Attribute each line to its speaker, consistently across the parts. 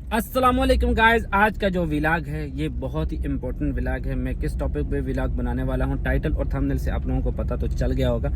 Speaker 1: अस्सलामुअलैकुम गाइस, आज का जो व्लॉग है ये बहुत ही इम्पोर्टेंट व्लॉग है। मैं किस टॉपिक पे व्लॉग बनाने वाला हूँ, टाइटल और थंबनेल से आप लोगों को पता तो चल गया होगा।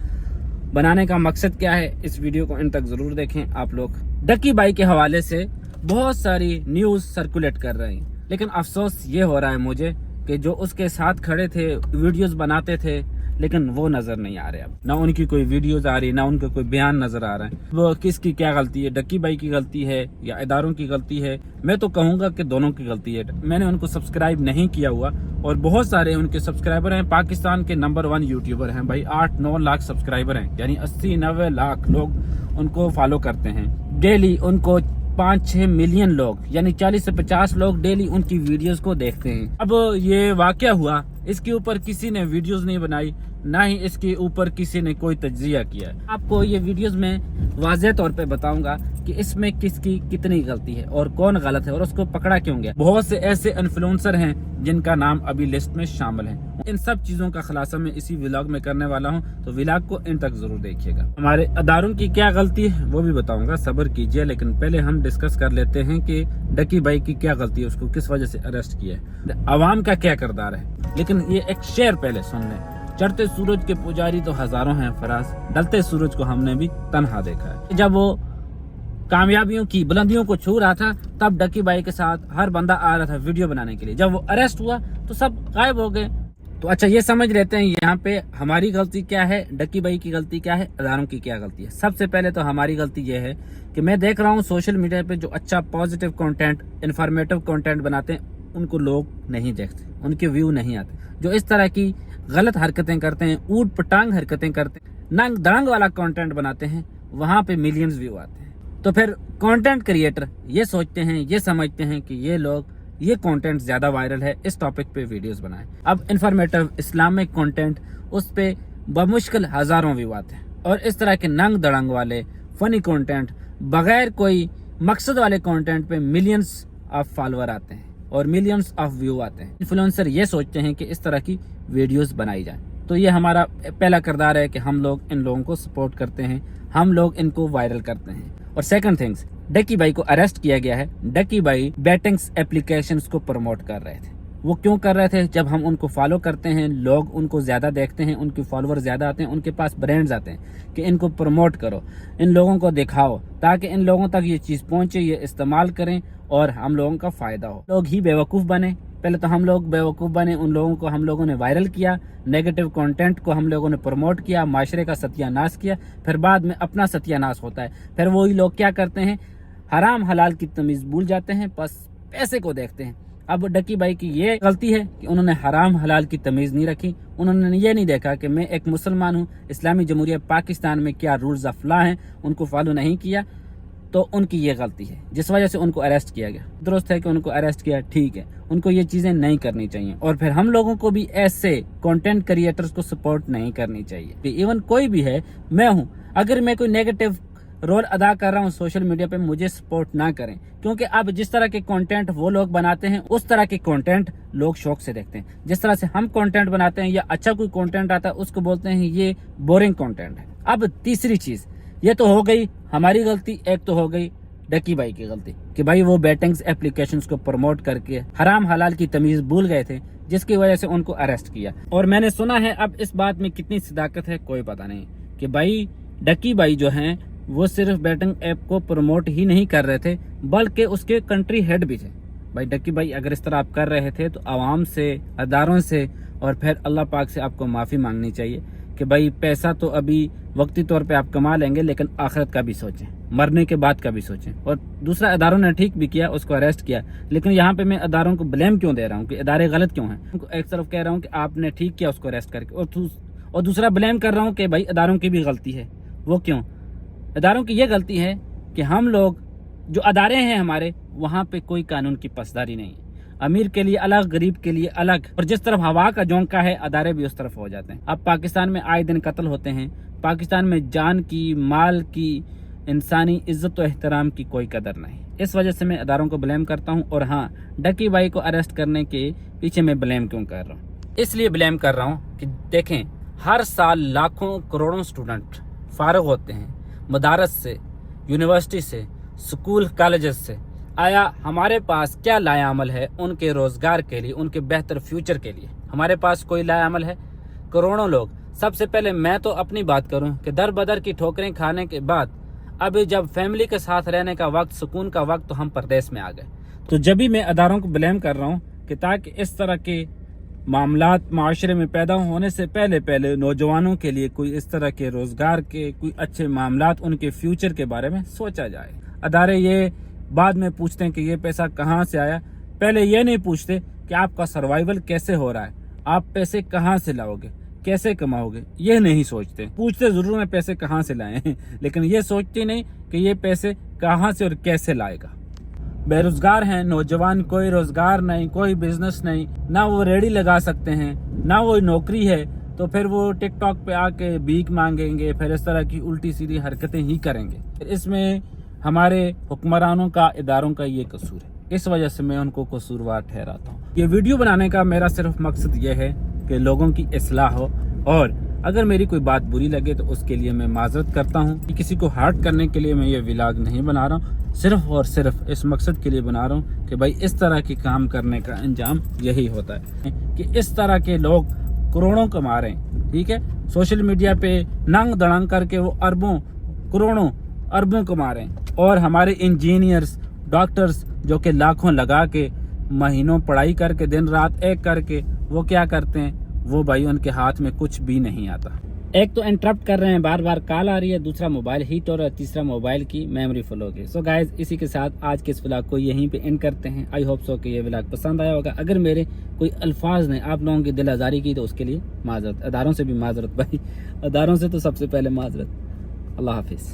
Speaker 1: बनाने का मकसद क्या है, इस वीडियो को इन तक जरूर देखें आप लोग। डक्की भाई के हवाले से बहुत सारी न्यूज़ सर्कुलेट कर रहे हैं, लेकिन अफसोस ये हो रहा है मुझे कि जो उसके साथ खड़े थे, वीडियोस बनाते थे, लेकिन वो नजर नहीं आ रहे। अब ना उनकी कोई वीडियोस आ रही, ना उनका कोई बयान नजर आ रहा है। वो किसकी क्या गलती है, डक्की भाई की गलती है या इदारों की गलती है? मैं तो कहूंगा कि दोनों की गलती है। मैंने उनको सब्सक्राइब नहीं किया हुआ और बहुत सारे उनके सब्सक्राइबर हैं। पाकिस्तान के नंबर 1 यूट्यूबर हैं भाई, 8-9 लाख सब्सक्राइबर हैं, यानी 80-90 लाख लोग उनको फॉलो करते हैं डेली। उनको 5-6 मिलियन लोग यानी 40 से 50 लोग डेली उनकी वीडियोस को देखते हैं। अब ये वाकया हुआ, इसके ऊपर किसी ने वीडियोस नहीं बनाई, ना ही इसके ऊपर किसी ने कोई तज्जिया किया है। आपको ये वीडियोस में वाज़ेह तौर पे बताऊंगा कि इसमें किसकी कितनी गलती है और कौन गलत है और उसको पकड़ा क्यों गया। बहुत से ऐसे इन्फ्लुएंसर हैं जिनका नाम अभी लिस्ट में शामिल है। इन सब चीजों का खुलासा मैं इसी व्लॉग में करने वाला हूं, तो व्लॉग को इन तक जरूर देखिएगा। हमारे अदारों की क्या गलती है वो भी बताऊंगा, सब्र कीजिए। लेकिन पहले हम डिस्कस कर लेते हैं कि डक्की भाई की क्या गलती है, उसको किस वजह से अरेस्ट किया है, अवाम का क्या किरदार है। लेकिन ये एक शेर पहले सुन लें। चढ़ते सूरज के पुजारी तो हजारों हैं फराज, डलते सूरज को हमने भी तन्हा देखा है। जब वो कामयाबियों की बुलंदियों को छू रहा था, तब डक्की भाई के साथ हर बंदा आ रहा था वीडियो बनाने के लिए। जब वो अरेस्ट हुआ तो सब गायब हो गए। तो अच्छा, ये समझ लेते हैं यहाँ पे हमारी गलती क्या है, डक्की भाई की गलती क्या है, अदारों की क्या गलती है। सबसे पहले तो हमारी गलती ये है कि मैं देख रहा हूँ सोशल मीडिया पे जो अच्छा पॉजिटिव कंटेंट, इन्फॉर्मेटिव कंटेंट बनाते हैं, उनको लोग नहीं देखते, उनके व्यू नहीं आते। जो इस तरह की गलत हरकतें करते हैं, ऊट पटांग हरकतें करते हैं, नंग दड़ंग वाला कंटेंट बनाते हैं, वहां पे मिलियंस व्यू आते हैं। तो फिर कंटेंट क्रिएटर ये सोचते हैं, ये समझते हैं कि ये लोग, ये कंटेंट ज्यादा वायरल है, इस टॉपिक पे वीडियोस बनाएं। अब इन्फॉर्मेटिव इस्लामिक कंटेंट, उस पे बमुश्किल हजारों व्यू आते हैं। और इस तरह के नंग दड़ंग वाले फनी कंटेंट, बगैर कोई मकसद वाले कंटेंट पे मिलियंस ऑफ फॉलोअर आते हैं और मिलियंस ऑफ व्यू आते हैं। इन्फ्लुएंसर ये सोचते हैं कि इस तरह की वीडियोस बनाई जाए। तो ये हमारा पहला किरदार है कि हम लोग इन लोगों को सपोर्ट करते हैं, हम लोग इनको वायरल करते हैं। और सेकंड थिंग्स, डक्की भाई को अरेस्ट किया गया है। डक्की भाई बेटिंग्स एप्लीकेशंस को प्रमोट कर रहे थे। वो क्यों कर रहे थे? जब हम उनको फॉलो करते हैं, लोग उनको ज्यादा देखते हैं, उनके फॉलोअर ज्यादा आते हैं, उनके पास ब्रांड्स आते हैं कि इनको प्रमोट करो, इन लोगों को दिखाओ, ताकि इन लोगों तक ये चीज पहुंचे, ये इस्तेमाल करें और हम लोगों का फायदा हो। लोग ही बेवकूफ बने। पहले तो हम लोग बेवकूफ बने, उन लोगों को हम लोगों ने वायरल किया, नेगेटिव कंटेंट को हम लोगों ने प्रमोट किया, माशरे का सत्यानाश किया, फिर बाद में अपना सत्यानाश होता है। फिर वही लोग क्या करते हैं, हराम हलाल की तमीज भूल जाते हैं, बस पैसे को देखते हैं। अब डक्की भाई की ये गलती है कि उन्होंने हराम हलाल की तमीज नहीं रखी। उन्होंने ये नहीं देखा कि मैं एक मुसलमान हूँ, इस्लामी जमहूरिया पाकिस्तान में क्या रूल्स ऑफ लॉ हैं, उनको फॉलो नहीं किया। तो उनकी ये गलती है जिस वजह से उनको अरेस्ट किया गया। दुरुस्त है कि उनको अरेस्ट किया, ठीक है, उनको ये चीजें नहीं करनी चाहिए। और फिर हम लोगों को भी ऐसे कंटेंट क्रिएटर्स को सपोर्ट नहीं करनी चाहिए। इवन कोई भी है, मैं हूँ, अगर मैं कोई नेगेटिव रोल अदा कर रहा हूँ सोशल मीडिया पे, मुझे सपोर्ट ना करें, क्योंकि अब जिस तरह के कंटेंट वो लोग बनाते हैं, उस तरह के कंटेंट लोग शौक से देखते हैं। जिस तरह से हम कंटेंट बनाते हैं या अच्छा कोई कंटेंट आता है, उसको बोलते हैं ये बोरिंग कंटेंट है। अब तीसरी चीज, ये तो हो गई हमारी गलती, एक तो हो गई डक्की भाई की गलती कि भाई वो बेटिंग्स एप्लीकेशंस को प्रमोट करके हराम हलाल की तमीज भूल गए थे, जिसकी वजह से उनको अरेस्ट किया। और मैंने सुना है, अब इस बात में कितनी सदाकत है कोई पता नहीं, कि भाई डक्की भाई जो हैं वो सिर्फ बेटिंग ऐप को प्रमोट ही नहीं कर रहे थे, बल्कि उसके कंट्री हेड भी थे। भाई डक्की भाई, अगर इस तरह आप कर रहे थे तो आवाम से, अदारों से और फिर अल्लाह पाक से आपको माफ़ी मांगनी चाहिए कि भाई पैसा तो अभी वक्ती तौर पे आप कमा लेंगे, लेकिन आखिरत का भी सोचें, मरने के बाद का भी सोचें। और दूसरा, अदारों ने ठीक भी किया, उसको अरेस्ट किया। लेकिन यहाँ पे मैं अदारों को ब्लेम क्यों दे रहा हूँ कि अदारे गलत क्यों हैं? एक तरफ कह रहा हूँ कि आपने ठीक किया उसको अरेस्ट करके, और दूसरा ब्लेम कर रहा हूँ कि भाई अदारों की भी गलती है। वो क्यों? अदारों की ये गलती है कि हम लोग, जो अदारे हैं हमारे, वहाँ पे कोई कानून की पासदारी नहीं है। अमीर के लिए अलग, गरीब के लिए अलग, और जिस तरफ हवा का झोंका है, अदारे भी उस तरफ हो जाते हैं। अब पाकिस्तान में आए दिन कत्ल होते हैं, पाकिस्तान में जान की, माल की, इंसानी इज्जत और एहतराम की कोई कदर नहीं। इस वजह से मैं अदारों को ब्लेम करता हूँ। और हाँ, डक्की भाई को अरेस्ट करने के पीछे मैं ब्लेम क्यों कर रहा हूँ? इसलिए ब्लेम कर रहा हूँ कि देखें, हर साल लाखों करोड़ों स्टूडेंट फारिग होते हैं मदारस से, यूनिवर्सिटी से, स्कूल कॉलेजेस से, آیا ہمارے پاس کیا لائے عمل ہے ان کے روزگار کے لیے, ان کے بہتر فیوچر کے لیے؟ ہمارے پاس کوئی لائے عمل ہے؟ کروڑوں لوگ. سب سے پہلے میں تو اپنی بات کروں کہ در بدر کی ٹھوکریں کھانے کے بعد اب جب فیملی کے ساتھ رہنے کا وقت, سکون کا وقت, تو ہم پردیس میں آ گئے. تو جب بھی میں اداروں کو بلیم کر رہا ہوں کہ تاکہ اس طرح کے معاملات معاشرے میں پیدا ہونے سے پہلے نوجوانوں کے لیے کوئی اس طرح کے روزگار کے کوئی اچھے معاملات, ان کے فیوچر کے بارے میں سوچا جائے. ادارے یہ بعد میں پوچھتے ہیں کہ یہ پیسہ کہاں سے آیا, پہلے یہ نہیں پوچھتے کہ آپ کا سروائیول کیسے ہو رہا ہے, آپ پیسے کہاں سے لاؤ گے, کیسے کماؤ گے, یہ نہیں سوچتے. پوچھتے ضرور ہیں پیسے کہاں سے لائے ہیں, لیکن یہ سوچتے نہیں کہ یہ پیسے کہاں سے اور کیسے لائے گا. بے روزگار ہیں نوجوان, کوئی روزگار نہیں, کوئی بزنس نہیں, نہ وہ ریڑھی لگا سکتے ہیں, نہ وہ نوکری ہے, تو پھر وہ ٹک ٹاک پہ آ کے بھیک مانگیں گے, پھر اس طرح کی الٹی سیدھی حرکتیں ہی کریں گے. اس میں ہمارے حکمرانوں کا, اداروں کا یہ قصور ہے. اس وجہ سے میں ان کو قصوروار ٹھہراتا ہوں. یہ ویڈیو بنانے کا میرا صرف مقصد یہ ہے کہ لوگوں کی اصلاح ہو, اور اگر میری کوئی بات بری لگے تو اس کے لیے میں معذرت کرتا ہوں. کسی کو ہارٹ کرنے کے لیے میں یہ ولاگ نہیں بنا رہا ہوں, صرف اور صرف اس مقصد کے لیے بنا رہا ہوں کہ بھائی اس طرح کے کام کرنے کا انجام یہی ہوتا ہے کہ اس طرح کے لوگ کروڑوں کما رہے ہیں. ٹھیک ہے, سوشل میڈیا پہ ننگ دڑنگ کر کے وہ اربوں, کروڑوں, اربوں کما رہے ہیں, اور ہمارے انجینئرز, ڈاکٹرز جو کہ لاکھوں لگا کے, مہینوں پڑھائی کر کے, دن رات ایک کر کے وہ کیا کرتے ہیں, وہ بھائی ان کے ہاتھ میں کچھ بھی نہیں آتا. ایک تو انٹرپٹ کر رہے ہیں, بار بار کال آ رہی ہے, دوسرا موبائل ہیٹ ہو رہا ہے, تیسرا موبائل کی میموری فل ہو گئی. سو گائز, اسی کے ساتھ آج کے اس ولاگ کو یہیں پہ اینڈ کرتے ہیں. آئی ہوپ سو کہ یہ ولاگ پسند آیا ہوگا. اگر میرے کوئی الفاظ نے آپ لوگوں کی دل آزاری کی تو اس کے لیے معذرت, اداروں سے بھی معذرت. بھائی اداروں سے تو سب سے پہلے معذرت. اللہ حافظ.